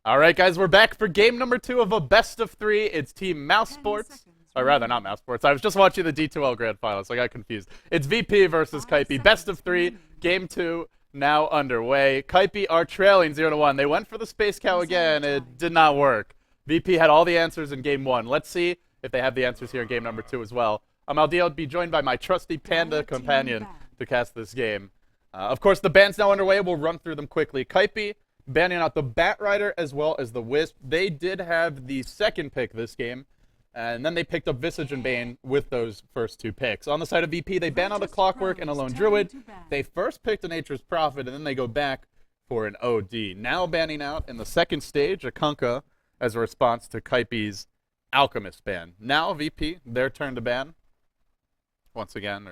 All right, guys, we're back for game number 2 of a best of 3. It's Team Mouse Sports. Or rather, not Mouse Sports. I was just watching the D2L Grand Finals, so I got confused. It's VP versus Kaipi. Best of 3. Game 2 now underway. Kaipi are trailing 0-1. They went for the Space Cow again. It did not work. VP had all the answers in game 1. Let's see if they have the answers here in game number 2 as well. I'll be joined by my trusty panda companion to cast this game. Of course, the bans now underway. We'll run through them quickly. Kaipi banning out the Bat Rider as well as the Wisp. They did have the second pick this game, and then they picked up Visage and Bane with those first 2 picks. On the side of VP, they ban out a Clockwork and a Lone Druid. They first picked a Nature's Prophet, and then they go back for an OD. Now banning out in the second stage a Kunkka as a response to Kaipi's Alchemist ban. Now VP, their turn to ban once again.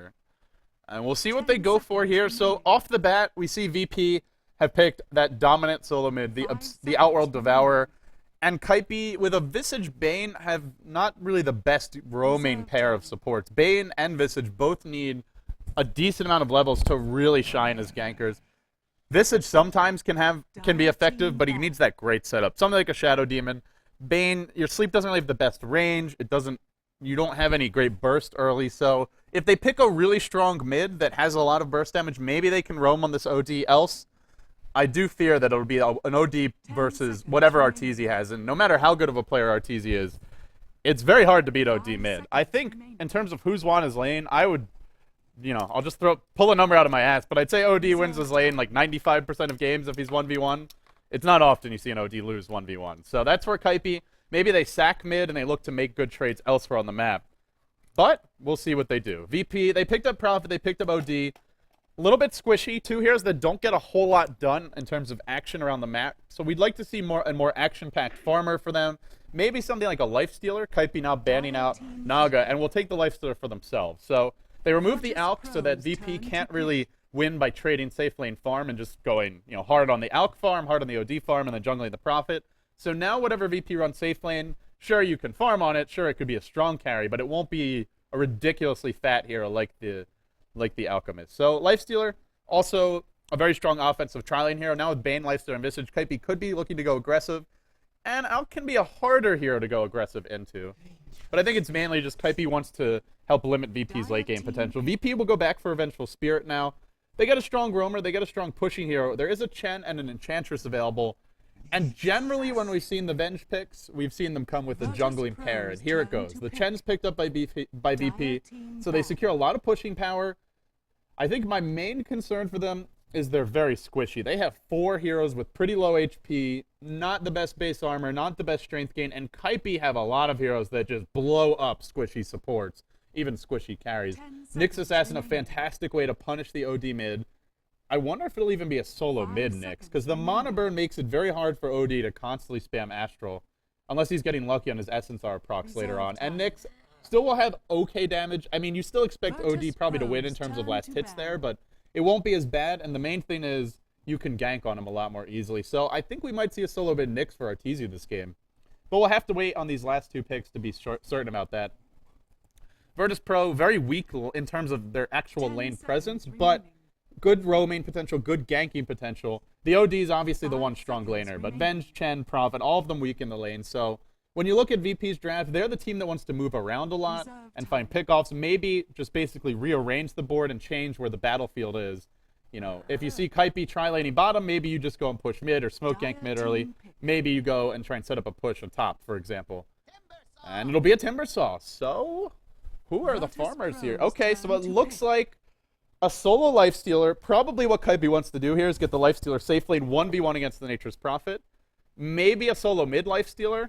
And we'll see what they go for here. So off the bat, we see VP have picked that dominant solo mid, the Outworld Devourer, and Kaipi with a Visage Bane have not really the best roaming pair of supports. Bane and Visage both need a decent amount of levels to really shine as gankers. Visage sometimes can be effective, but he needs that great setup. Something like a Shadow Demon. Bane, your sleep doesn't really have the best range. You don't have any great burst early, so if they pick a really strong mid that has a lot of burst damage, maybe they can roam on this OD. Else, I do fear that it'll be an OD versus whatever Arteezy has, and no matter how good of a player Arteezy is, it's very hard to beat OD mid. I think in terms of who's won his lane, I would, I'll just pull a number out of my ass, but I'd say OD wins his lane like 95% of games if he's 1v1. It's not often you see an OD lose 1v1. So that's where Kaipi, maybe they sack mid and they look to make good trades elsewhere on the map. But we'll see what they do. VP, they picked up Prophet, they picked up OD. A little bit squishy. 2 heroes that don't get a whole lot done in terms of action around the map. So we'd like to see more action-packed farmer for them. Maybe something like a Lifestealer. Kaipi now banning out Naga, and we'll take the Lifestealer for themselves. So they remove the Alk so that VP can't really win by trading safe lane farm and just going hard on the Alk farm, hard on the OD farm, and then jungling the Prophet. So now whatever VP runs safe lane, sure you can farm on it, sure it could be a strong carry, but it won't be a ridiculously fat hero like the Alchemist. So Lifestealer, also a very strong offensive tri-lane hero. Now with Bane, Lifestealer, and Visage, Kaipi could be looking to go aggressive. And Alk can be a harder hero to go aggressive into. But I think it's mainly just Kaipi wants to help limit VP's late game potential. VP will go back for a Vengeful Spirit now. They get a strong roamer, they get a strong pushing hero. There is a Chen and an Enchantress available. And generally when we've seen the Venge picks, we've seen them come with a jungling pair. And here it goes. The Chen's picked up by VP, so they secure a lot of pushing power. I think my main concern for them is they're very squishy. They have 4 heroes with pretty low HP, not the best base armor, not the best strength gain, and Kaipi have a lot of heroes that just blow up squishy supports, even squishy carries. Nyx Assassin, a fantastic way to punish the OD mid. I wonder if it'll even be a solo mid Nyx, because the mana burn makes it very hard for OD to constantly spam Astral, unless he's getting lucky on his Essence R procs later on. And Nyx still will have okay damage. I mean, you still expect OD probably to win in terms of last hits there, but it won't be as bad. And the main thing is you can gank on him a lot more easily. So I think we might see a solo mid Nyx for Arteezy this game. But we'll have to wait on these last 2 picks to be certain about that. Virtus Pro, very weak in terms of their actual lane presence, but good roaming potential, good ganking potential. The OD is obviously the one strong laner, but Venge, Chen, Prophet, all of them weak in the lane. So when you look at VP's draft, they're the team that wants to move around a lot and find pickoffs, maybe just basically rearrange the board and change where the battlefield is. If you see Kaipi tri-laning bottom, maybe you just go and push mid or smoke gank mid early. Maybe you go and try and set up a push on top, for example. And it'll be a Timbersaw. So who are the farmers here? Okay, so it looks like a solo Lifestealer. Probably what Kaipi wants to do here is get the Lifestealer safe lane 1v1 against the Nature's Prophet. Maybe a solo mid Lifestealer.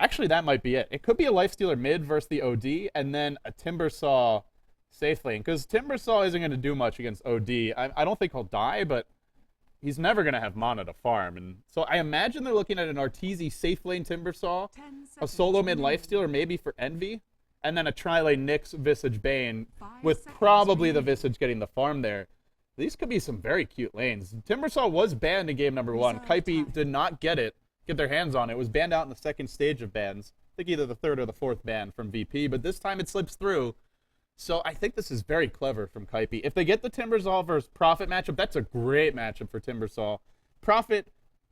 Actually, that might be it. It could be a Lifestealer mid versus the OD, and then a Timbersaw safe lane. Because Timbersaw isn't going to do much against OD. I don't think he'll die, but he's never going to have mana to farm. And so I imagine they're looking at an Arteezy safe lane Timbersaw, a solo mid Lifestealer maybe for Envy, and then a tri-lane Nyx Visage Bane, with probably the Visage getting the farm there. These could be some very cute lanes. Timbersaw was banned in game number 1. Kaipi did not get their hands on it. It was banned out in the second stage of bans. I think either the 3rd or the 4th ban from VP, but this time it slips through. So I think this is very clever from Kaipi. If they get the Timbersaw versus Prophet matchup, that's a great matchup for Timbersaw. Prophet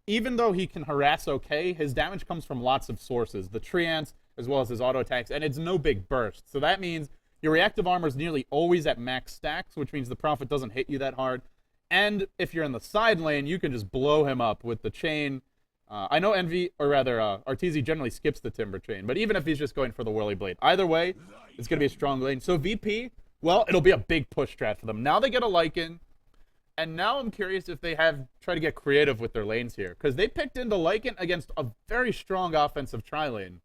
even though he can harass okay, his damage comes from lots of sources. The treants, as well as his auto attacks, and it's no big burst. So that means your reactive armor is nearly always at max stacks, which means the Prophet doesn't hit you that hard. And if you're in the side lane, you can just blow him up with the chain. I know Arteezy generally skips the Timber chain, but even if he's just going for the Whirly Blade, either way, it's going to be a strong lane. So VP, well, it'll be a big push strat for them. Now they get a Lycan, and now I'm curious if they try to get creative with their lanes here, because they picked into Lycan against a very strong offensive tri-lane.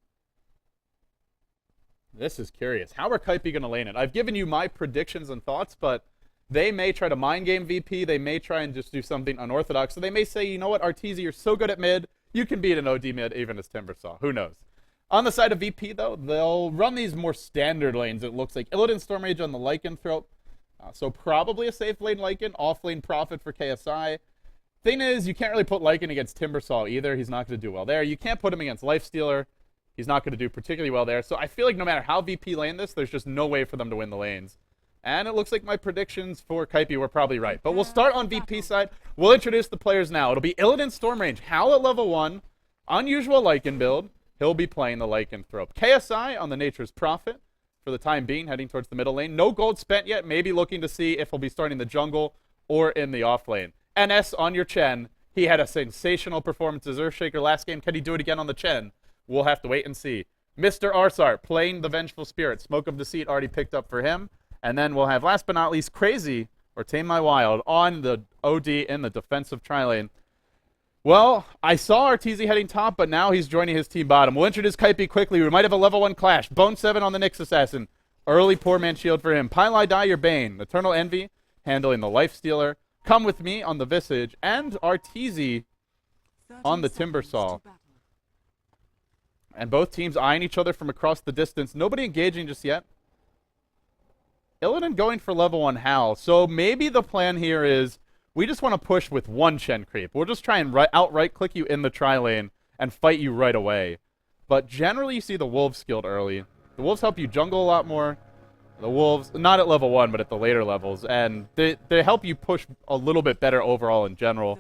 This is curious. How are Kaipi going to lane it? I've given you my predictions and thoughts, but they may try to mind game VP. They may try and just do something unorthodox. So they may say, you know what, Arteezy, you're so good at mid, you can beat an OD mid even as Timbersaw. Who knows? On the side of VP, though, they'll run these more standard lanes, it looks like. Illidan Stormrage on the Lycanthrope. So probably a safe lane Lycan, off lane Prophet for KSI. Thing is, you can't really put Lycan against Timbersaw either. He's not going to do well there. You can't put him against Lifestealer. He's not going to do particularly well there. So I feel like no matter how VP lane this, there's just no way for them to win the lanes. And it looks like my predictions for Kaipi were probably right. But we'll start on VP side. We'll introduce the players now. It'll be Illidan Stormrage. Hal at level 1. Unusual Lycan build. He'll be playing the Lycanthrope. KSI on the Nature's Prophet for the time being, heading towards the middle lane. No gold spent yet. Maybe looking to see if he'll be starting the jungle or in the off lane. NS on your Chen. He had a sensational performance as Earthshaker last game. Can he do it again on the Chen? We'll have to wait and see. Mr. Arsart playing the Vengeful Spirit. Smoke of Deceit already picked up for him. And then we'll have, last but not least, Crazy, or Tame My Wild, on the OD in the defensive tri-lane. Well, I saw Arteezy heading top, but now he's joining his team bottom. We'll introduce Kaipi quickly. We might have a level 1 clash. Bone 7 on the Nyx Assassin. Early Poor Man Shield for him. Pylai Die your Bane. Eternal Envy handling the Lifestealer. Come With Me on the Visage. And Arteezy on the Timbersaw. And both teams eyeing each other from across the distance. Nobody engaging just yet. Illidan going for level 1 Hal. So maybe the plan here is we just want to push with one Chen creep. We'll just try and outright click you in the tri-lane and fight you right away. But generally you see the Wolves skilled early. The Wolves help you jungle a lot more. The Wolves, not at level 1, but at the later levels. And they help you push a little bit better overall in general.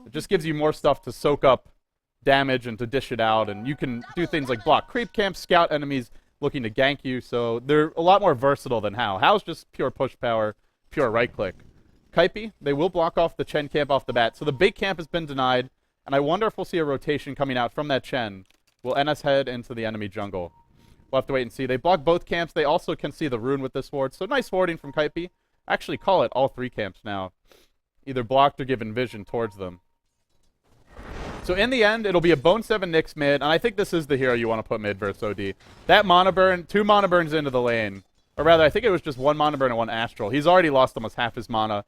It just gives you more stuff to soak up damage and to dish it out, and you can do things like block creep camps, scout enemies looking to gank you, so they're a lot more versatile than Hal. Hal's just pure push power, pure right click. Kaipi, they will block off the Chen camp off the bat, so the big camp has been denied, and I wonder if we'll see a rotation coming out from that Chen. Will NS head into the enemy jungle? We'll have to wait and see. They block both camps. They also can see the rune with this ward, so nice warding from Kaipi. Actually call it all 3 camps now, either blocked or given vision towards them. So in the end, it'll be a Bone 7 Nyx mid, and I think this is the hero you want to put mid versus OD. That mana burn, 2 mana burns into the lane. Or rather, I think it was just 1 mana burn and 1 astral. He's already lost almost half his mana.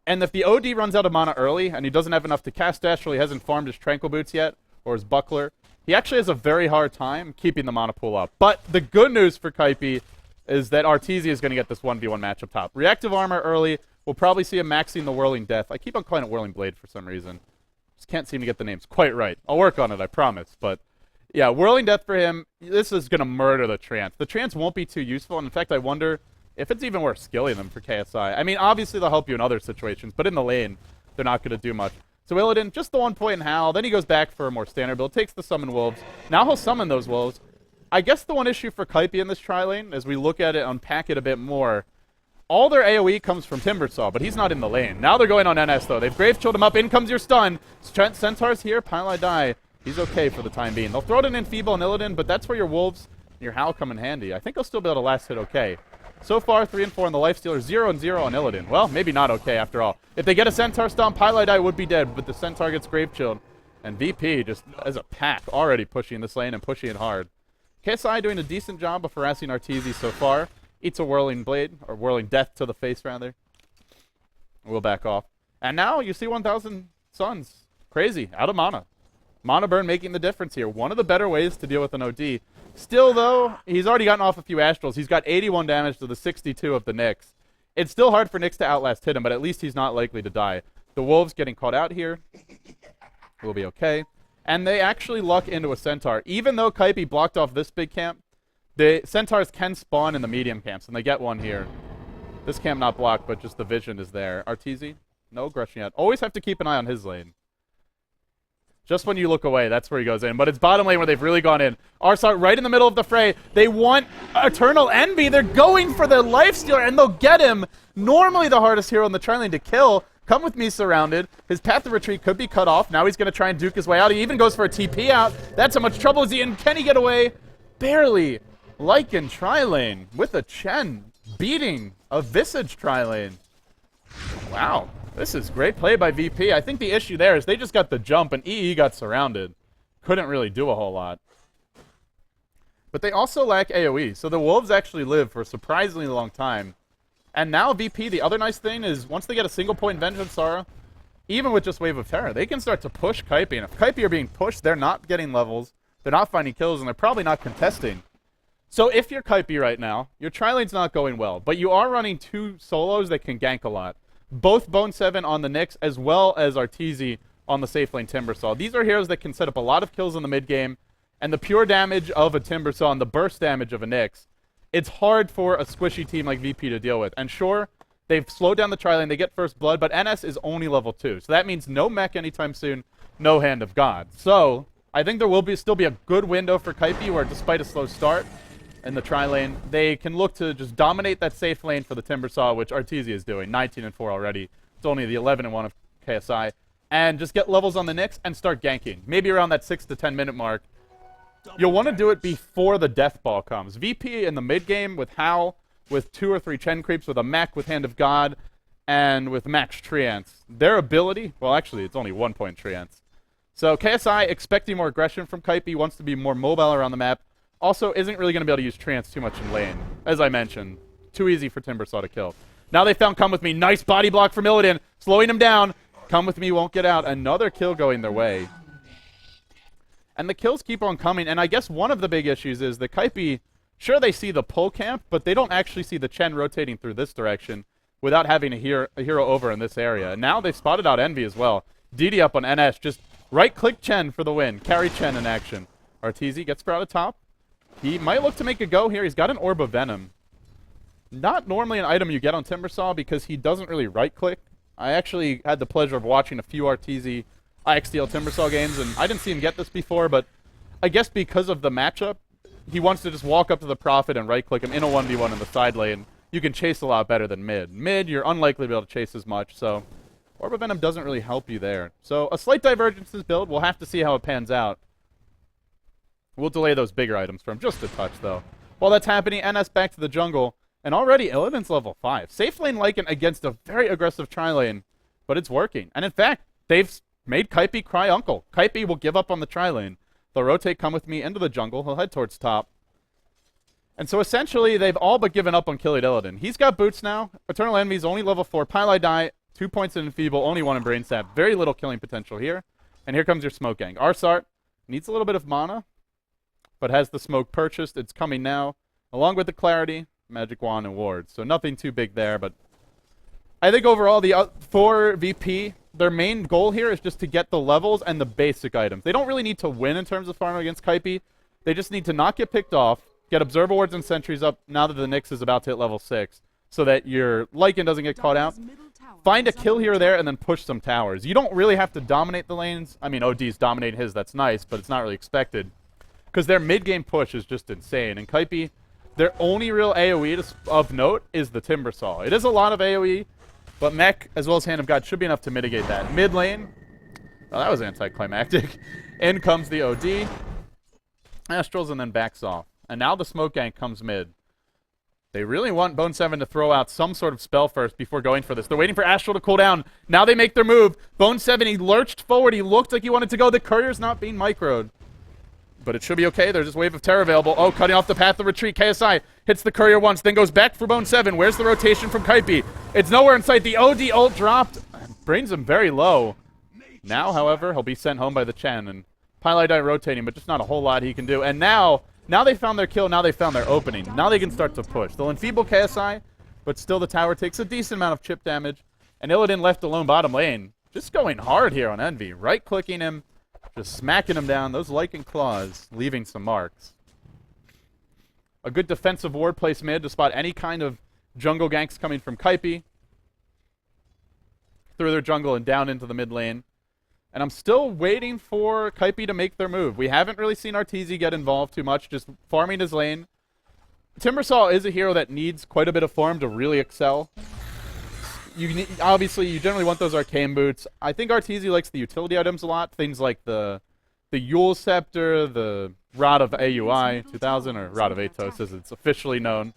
And if the OD runs out of mana early, and he doesn't have enough to cast astral, he hasn't farmed his Tranquil Boots yet, or his Buckler, he actually has a very hard time keeping the mana pool up. But the good news for Kaipi is that Arteezy is going to get this 1v1 match up top. Reactive armor early, we'll probably see him maxing the Whirling Death. I keep on calling it Whirling Blade for some reason. Just can't seem to get the names quite right. I'll work on it, I promise. But yeah, Whirling Death for him, this is going to murder the Trance. The Trance won't be too useful, and in fact, I wonder if it's even worth skilling them for KSI. I mean, obviously they'll help you in other situations, but in the lane, they're not going to do much. So Illidan, just the 1 point in Hal, then he goes back for a more standard build, takes the Summon Wolves. Now he'll summon those Wolves. I guess the one issue for Kaipi in this tri-lane, as we look at it, unpack it a bit more, all their AoE comes from Timbersaw, but he's not in the lane. Now they're going on NS, though. They've Grave Chilled him up. In comes your stun. Centaur's here. Pylai Die. He's okay for the time being. They'll throw it in Enfeeble and Illidan, but that's where your Wolves and your Hal come in handy. I think he'll still be able to last hit okay. So far, 3 and 4 on the Lifestealer, 0 and 0 on Illidan. Well, maybe not okay after all. If they get a Centaur stomp, Pylai Die would be dead, but the Centaur gets Grave Chilled. And VP, just as a pack, already pushing this lane and pushing it hard. KSI doing a decent job of harassing Arteezy so far. Eats a Whirling Blade, or Whirling Death to the face, rather. We'll back off. And now you see 1,000 Suns. Crazy. Out of mana. Mana burn making the difference here. One of the better ways to deal with an OD. Still, though, he's already gotten off a few Astrals. He's got 81 damage to the 62 of the Nyx. It's still hard for Nyx to outlast hit him, but at least he's not likely to die. The Wolves getting caught out here. Will be okay. And they actually luck into a Centaur. Even though Kaipi blocked off this big camp, the Centaurs can spawn in the medium camps, and they get one here. This camp not blocked, but just the vision is there. Arteezy, no aggression yet. Always have to keep an eye on his lane. Just when you look away, that's where he goes in. But it's bottom lane where they've really gone in. Arsart right in the middle of the fray. They want Eternal Envy. They're going for their lifestealer, and they'll get him. Normally the hardest hero in the tri lane to kill. Come with me surrounded. His path of retreat could be cut off. Now he's going to try and duke his way out. He even goes for a TP out. That's how much trouble is he in. Can he get away? Barely. Lycan tri lane with a Chen beating a Visage tri lane. Wow. This is great play by VP. I think the issue there is they just got the jump and EE got surrounded. Couldn't really do a whole lot. But they also lack AoE, so the Wolves actually live for a surprisingly long time. And now VP, the other nice thing is once they get a single point Vengeance Sara, even with just Wave of Terror, they can start to push Kaipi. And if Kaipi are being pushed, they're not getting levels, they're not finding kills, and they're probably not contesting. So if you're Kaipi right now, your tri lane's not going well, but you are running 2 solos that can gank a lot. Both Bone 7 on the Nyx, as well as Arteezy on the safe lane Timbersaw. These are heroes that can set up a lot of kills in the mid game, and the pure damage of a Timbersaw and the burst damage of a Nyx, it's hard for a squishy team like VP to deal with. And sure, they've slowed down the tri lane, they get first blood, but NS is only level 2. So that means no mech anytime soon, no Hand of God. So I think there will still be a good window for Kaipi where despite a slow start in the tri lane, they can look to just dominate that safe lane for the Timbersaw, which Arteezy is doing, 19-4 already. It's only the 11-1 of KSI. And just get levels on the Nyx and start ganking. Maybe around that 6 to 10 minute mark. You'll want to do it before the death ball comes. VP in the mid game with Hal, with 2 or 3 Chen creeps, with a mech with Hand of God, and with Max Treants. Their ability, well actually it's only 1 point Treants. So KSI expecting more aggression from Kaipi, wants to be more mobile around the map. Also, isn't really going to be able to use Treants too much in lane. As I mentioned, too easy for Timbersaw to kill. Now they found Come With Me. Nice body block from Illidan, slowing him down. Come With Me won't get out. Another kill going their way. And the kills keep on coming. And I guess one of the big issues is that Kaipi, sure they see the pull camp, but they don't actually see the Chen rotating through this direction without having a hero over in this area. And now they've spotted out Envy as well. DD up on NS. Just right-click Chen for the win. Carry Chen in action. Arteezy gets Sprout atop. He might look to make a go here. He's got an Orb of Venom. Not normally an item you get on Timbersaw because he doesn't really right-click. I actually had the pleasure of watching a few Arteezy IXDL Timbersaw games, and I didn't see him get this before, but I guess because of the matchup, he wants to just walk up to the Prophet and right-click him in a 1v1 in the side lane. You can chase a lot better than mid. Mid, you're unlikely to be able to chase as much, so Orb of Venom doesn't really help you there. So a slight divergence is built. We'll have to see how it pans out. We'll delay those bigger items for him just a touch, though. While that's happening, NS back to the jungle, and already Illidan's level 5. Safe lane Lycan against a very aggressive tri lane, but it's working. And in fact, they've made Kaipi cry uncle. Kaipi will give up on the tri lane. They'll rotate Come With Me into the jungle. He'll head towards top. And so essentially, they've all but given up on killing Illidan. He's got boots now. Eternal Enemy's only level 4. Pylai die, 2 points in Enfeeble, only 1 in Brain Sap. Very little killing potential here. And here comes your smoke gang. Arsart needs a little bit of mana, but has the smoke purchased. It's coming now, along with the clarity, magic wand, and wards. So nothing too big there, but I think overall, for VP, their main goal here is just to get the levels and the basic items. They don't really need to win in terms of farming against Kaipi. They just need to not get picked off, get Observer Wards and Sentries up now that the Nyx is about to hit level 6, so that your Lycan doesn't get caught out. Find a kill here or there, and then push some towers. You don't really have to dominate the lanes. I mean, OD's dominating his, that's nice, but it's not really expected. Because their mid-game push is just insane. And Kaipi, their only real AoE of note is the Timbersaw. It is a lot of AoE, but Mech, as well as Hand of God, should be enough to mitigate that. Mid lane, oh, that was anticlimactic. In comes the OD. Astrals and then backs off. And now the smoke gang comes mid. They really want Bone 7 to throw out some sort of spell first before going for this. They're waiting for Astral to cool down. Now they make their move. Bone 7, he lurched forward. He looked like he wanted to go. The courier's not being microed. But it should be okay. There's just Wave of Terror available. Oh, cutting off the path of retreat. KSI hits the courier once, then goes back for Bone 7. Where's the rotation from Kaipi? It's nowhere in sight. The OD ult dropped. Brings him very low. Now, however, he'll be sent home by the Chen. And Pylai die rotating, but just not a whole lot he can do. And now they found their kill. Now they found their opening. Now they can start to push. They'll enfeeble KSI, but still the tower takes a decent amount of chip damage. And Illidan left alone bottom lane. Just going hard here on Envy. Right-clicking him. Just smacking him down. Those Lycan claws leaving some marks. A good defensive ward place mid to spot any kind of jungle ganks coming from Kaipi. Through their jungle and down into the mid lane. And I'm still waiting for Kaipi to make their move. We haven't really seen Arteezy get involved too much, just farming his lane. Timbersaw is a hero that needs quite a bit of farm to really excel. Obviously, you generally want those arcane boots. I think Arteezy likes the utility items a lot. Things like the Yule Scepter, the Rod of AUI 2000, or Rod of Atos as it's officially known.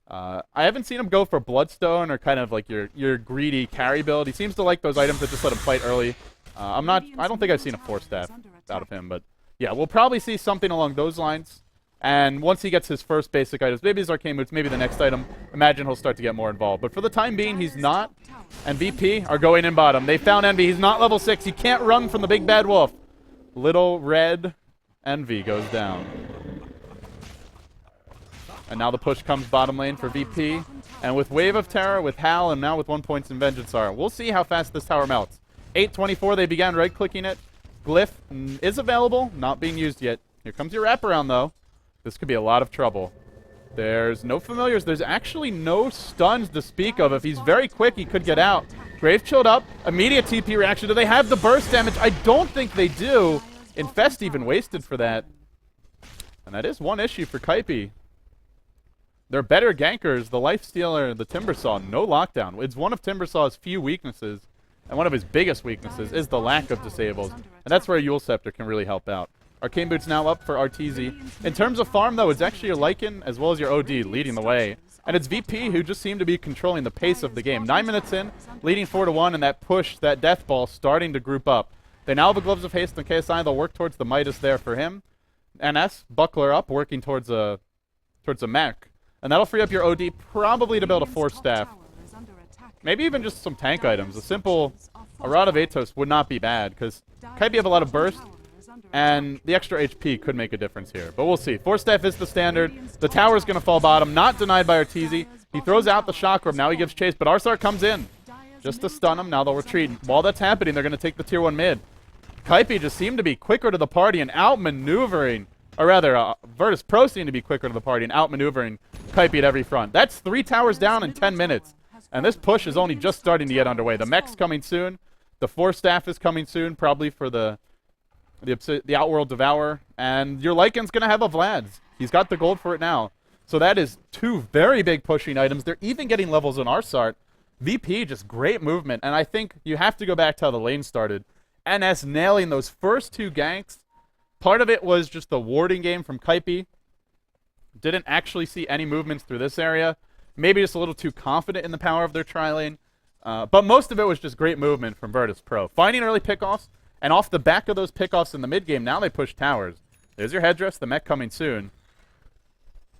I haven't seen him go for Bloodstone or kind of like your greedy carry build. He seems to like those items that just let him fight early. I don't think I've seen a Force Staff out of him, but yeah, we'll probably see something along those lines. And once he gets his first basic items, maybe his arcane boots, maybe the next item, imagine he'll start to get more involved. But for the time being, he's not. And VP are going in bottom. They found Envy. He's not level 6. He can't run from the big bad wolf. Little red Envy goes down. And now the push comes bottom lane for VP. And with Wave of Terror, with Hal, and now with 1 point in Vengeance are. We'll see how fast this tower melts. 8:24, they began right-clicking it. Glyph is available, not being used yet. Here comes your wraparound, though. This could be a lot of trouble. There's no familiars. There's actually no stuns to speak of. If he's very quick, he could get out. Grave chilled up. Immediate TP reaction. Do they have the burst damage? I don't think they do. Infest even wasted for that. And that is one issue for Kaipi. They're better gankers. The Lifestealer, the Timbersaw, no lockdown. It's one of Timbersaw's few weaknesses. And one of his biggest weaknesses is the lack of disables. And that's where Yule Scepter can really help out. Arcane Boots now up for Arteezy. In terms of farm, though, it's actually your Lycan as well as your OD leading the way. And it's VP who just seem to be controlling the pace of the game. 9 minutes in, leading 4-1, and that push, that death ball starting to group up. They now have the Gloves of Haste and KSI. They'll work towards the Midas there for him. NS, Buckler up, working towards a mech. And that'll free up your OD probably to build a Force Staff. Maybe even just some tank items. A Rod of Atos would not be bad, because Kaipi have a lot of burst. And the extra HP could make a difference here. But we'll see. Force Staff is the standard. The tower's going to fall bottom. Not denied by Arteezy. He throws out the Chakram. Now he gives chase. But Arsar comes in just to stun him. Now they'll retreat. While that's happening, they're going to take the tier 1 mid. Kaipi just seemed to be quicker to the party and outmaneuvering. Or rather, Virtus Pro seemed to be quicker to the party and outmaneuvering Kaipi at every front. That's 3 towers down in 10 minutes. And this push is only just starting to get underway. The mech's coming soon. The Force Staff is coming soon, probably for the Outworld Devourer, and your Lycan's going to have a Vlad's. He's got the gold for it now. So that is 2 very big pushing items. They're even getting levels on Arsart. VP, just great movement, and I think you have to go back to how the lane started. NS nailing those first 2 ganks. Part of it was just the warding game from Kaipi. Didn't actually see any movements through this area. Maybe just a little too confident in the power of their tri-lane. But most of it was just great movement from Virtus Pro. Finding early pickoffs. And off the back of those pickoffs in the mid-game, now they push towers. There's your headdress, the mech coming soon.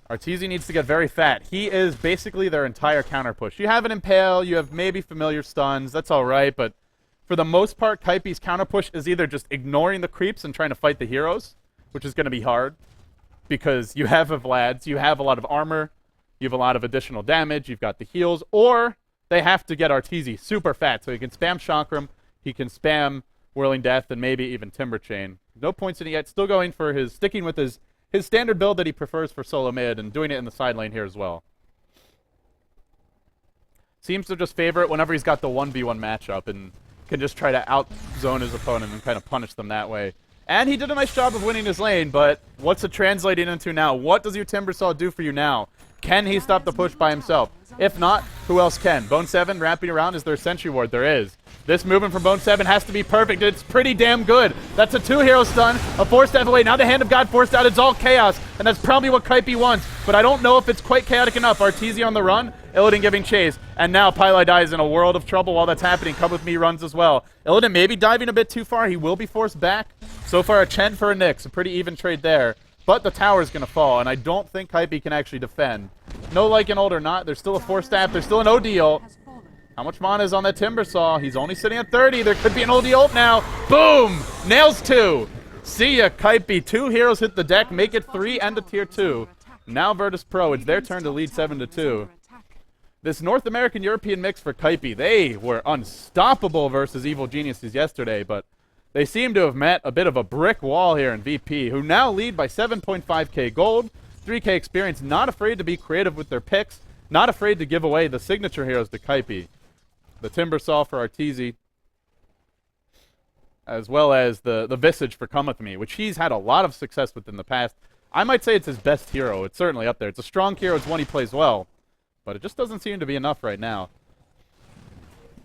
Arteezy needs to get very fat. He is basically their entire counter push. You have an Impale, you have maybe familiar stuns, that's alright, but for the most part, Kaipi's counter push is either just ignoring the creeps and trying to fight the heroes, which is going to be hard, because you have a Vlad's, you have a lot of armor, you have a lot of additional damage, you've got the heals, or they have to get Arteezy super fat, so he can spam Chakram, he can spam Whirling Death, and maybe even Timber Chain. No points in it yet. Still going for sticking with his standard build that he prefers for solo mid, and doing it in the side lane here as well. Seems to just favor it whenever he's got the 1v1 matchup, and can just try to out-zone his opponent and kind of punish them that way. And he did a nice job of winning his lane, but what's it translating into now? What does your Timbersaw do for you now? Can he stop the push by himself? If not, who else can? Bone 7 wrapping around is their Sentry Ward. There is. This movement from Bone 7 has to be perfect. It's pretty damn good. That's a 2-hero stun, a Force Staff away. Now the Hand of God forced out. It's all chaos, and that's probably what Kaipi wants. But I don't know if it's quite chaotic enough. Arteezy on the run, Illidan giving chase. And now Pylai dies in a world of trouble while that's happening. Come With Me runs as well. Illidan maybe diving a bit too far. He will be forced back. So far, a Chen for a Nyx. A pretty even trade there. But the tower's going to fall, and I don't think Kaipi can actually defend. No Lycan ult or not, there's still a Force Staff, there's still an OD ult. How much mana is on that Timbersaw? He's only sitting at 30. There could be an OD ult now. Boom! Nails 2. See ya, Kaipi. 2 heroes hit the deck, make it 3 and a tier 2. Now Virtus Pro, it's their turn to lead 7-2. This North American-European mix for Kaipi, they were unstoppable versus Evil Geniuses yesterday, but they seem to have met a bit of a brick wall here in VP, who now lead by 7.5k gold, 3k experience, not afraid to be creative with their picks, not afraid to give away the signature heroes to Kaipi. The Timbersaw for Arteezy. as well as the Visage for Come With Me, which he's had a lot of success with in the past. I might say it's his best hero. It's certainly up there. It's a strong hero. It's one he plays well. But it just doesn't seem to be enough right now.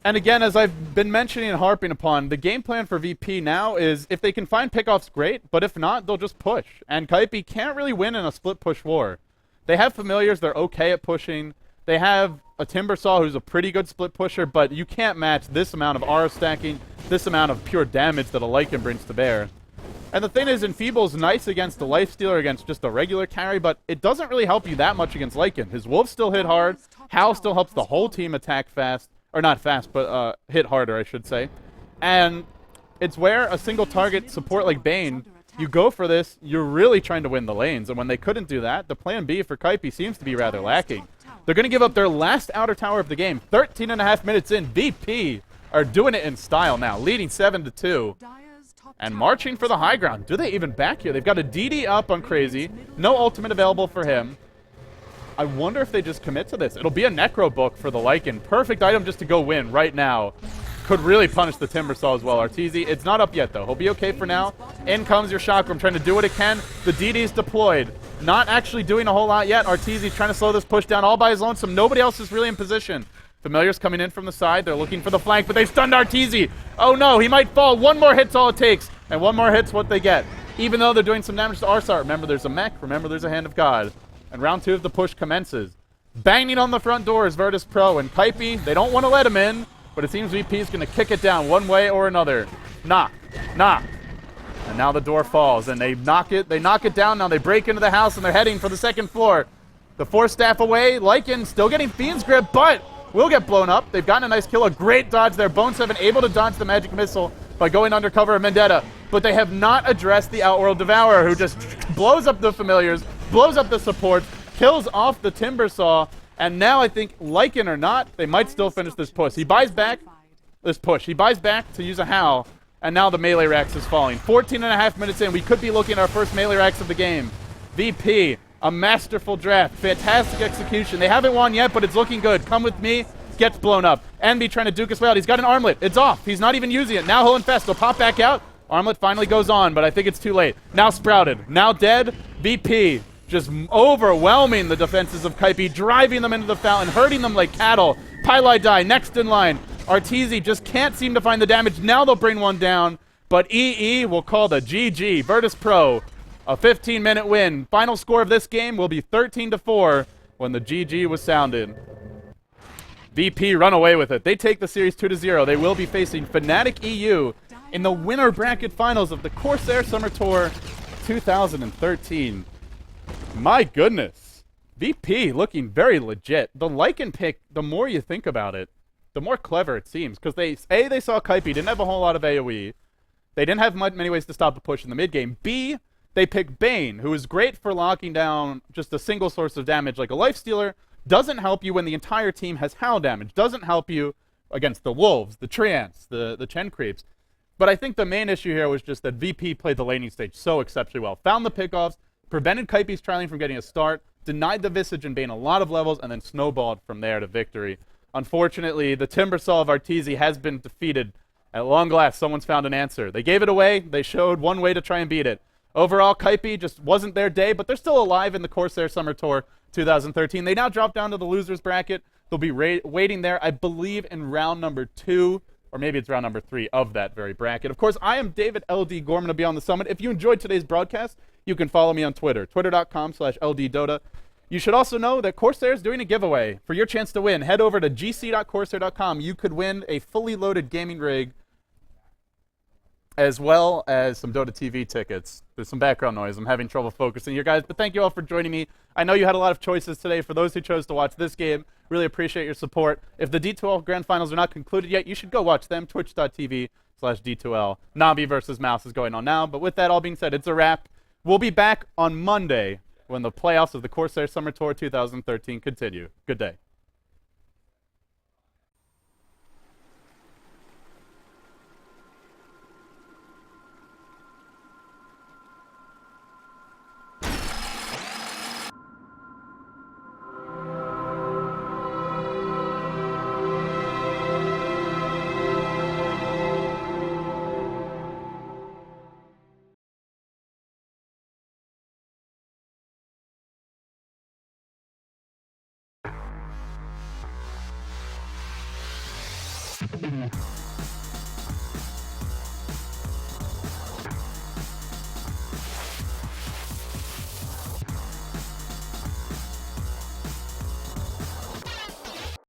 And again, as I've been mentioning and harping upon, the game plan for VP now is if they can find pickoffs, great. But if not, they'll just push. And Kaipi can't really win in a split push war. They have familiars. They're okay at pushing. They have a Timbersaw who's a pretty good split pusher. But you can't match this amount of aura stacking, this amount of pure damage that a Lycan brings to bear. And the thing is, Enfeeble's nice against the Lifestealer, against just a regular carry, but it doesn't really help you that much against Lycan. His Wolves still hit hard. Hal still helps the whole team attack fast. Or not fast, but hit harder, I should say. And it's where a single target support like Bane, you go for this, you're really trying to win the lanes. And when they couldn't do that, the plan B for Kaipi seems to be rather lacking. They're going to give up their last outer tower of the game. 13.5 minutes in, VP are doing it in style now, leading 7-2. And marching for the high ground. Do they even back here? They've got a DD up on Crazy. No ultimate available for him. I wonder if they just commit to this. It'll be a Necro book for the Lycan. Perfect item just to go win right now. Could really punish the Timbersaw as well. Arteezy, it's not up yet though. He'll be okay for now. In comes your Chakram, trying to do what it can. The DD's deployed. Not actually doing a whole lot yet. Arteezy trying to slow this push down all by his lonesome. Nobody else is really in position. Familiars coming in from the side. They're looking for the flank, but they've stunned Arteezy. Oh no, he might fall. One more hit's all it takes. And one more hit's what they get. Even though they're doing some damage to Arsar. Remember, there's a mech. Remember, there's a Hand of God. And round 2 of the push commences. Banging on the front door is Virtus Pro. And Kaipi, they don't want to let him in, but it seems VP is going to kick it down one way or another. Knock. Knock. And now the door falls, and they knock it down. Now they break into the house, and they're heading for the 2nd floor. The 4th staff away. Lycan still getting Fiend's Grip, but will get blown up. They've gotten a nice kill. A great dodge there. Bone 7 able to dodge the magic missile by going under cover of Vendetta. But they have not addressed the Outworld Devourer, who just blows up the familiars, blows up the support, kills off the Timbersaw, and now I think, Lycan or not, they might still finish this push. He buys back this push. He buys back to use a Howl, and now the melee racks is falling. 14.5 minutes in, we could be looking at our first melee racks of the game. VP, a masterful draft, fantastic execution. They haven't won yet, but it's looking good. Come with me, gets blown up. Envy trying to duke us way out. He's got an armlet. It's off. He's not even using it. Now he'll infest. He'll pop back out. Armlet finally goes on, but I think it's too late. Now Sprouted. Now dead. VP just overwhelming the defenses of Kaipi, driving them into the fountain, hurting them like cattle. Pylai die next in line. Arteezy just can't seem to find the damage. Now they'll bring one down, but EE will call the GG. Virtus Pro, a 15-minute win. Final score of this game will be 13-4 when the GG was sounded. VP run away with it. They take the series 2-0. They will be facing Fnatic EU in the winner bracket finals of the Corsair Summer Tour 2013. My goodness. VP looking very legit. The Lycan pick, the more you think about it, the more clever it seems. Because they saw Kaipi, didn't have a whole lot of AoE. They didn't have many ways to stop the push in the mid game. B, they picked Bane, who is great for locking down just a single source of damage like a Lifestealer. Doesn't help you when the entire team has Howl damage. Doesn't help you against the Wolves, the Treants, the Chen Creeps. But I think the main issue here was just that VP played the laning stage so exceptionally well. Found the pickoffs, prevented Kaipi's trialing from getting a start, denied the Visage and Bane a lot of levels, and then snowballed from there to victory. Unfortunately, the Timbersaw of Arteezy has been defeated. At long last, someone's found an answer. They gave it away. They showed one way to try and beat it. Overall, Kaipi just wasn't their day, but they're still alive in the Corsair Summer Tour 2013. They now drop down to the losers bracket. They'll be waiting there, I believe, in round number 2. Or maybe it's round number 3 of that very bracket. Of course, I am David LD Gorman to be on the summit. If you enjoyed today's broadcast, you can follow me on Twitter, twitter.com/LDDota. You should also know that Corsair is doing a giveaway. For your chance to win, head over to gc.corsair.com. You could win a fully loaded gaming rig as well as some Dota TV tickets. There's some background noise. I'm having trouble focusing here, guys, but thank you all for joining me. I know you had a lot of choices today. For those who chose to watch this game, really appreciate your support. If the D2L Grand Finals are not concluded yet, you should go watch them, twitch.tv/D2L. Navi versus Mouse is going on now, but with that all being said, it's a wrap. We'll be back on Monday when the playoffs of the Corsair Summer Tour 2013 continue. Good day.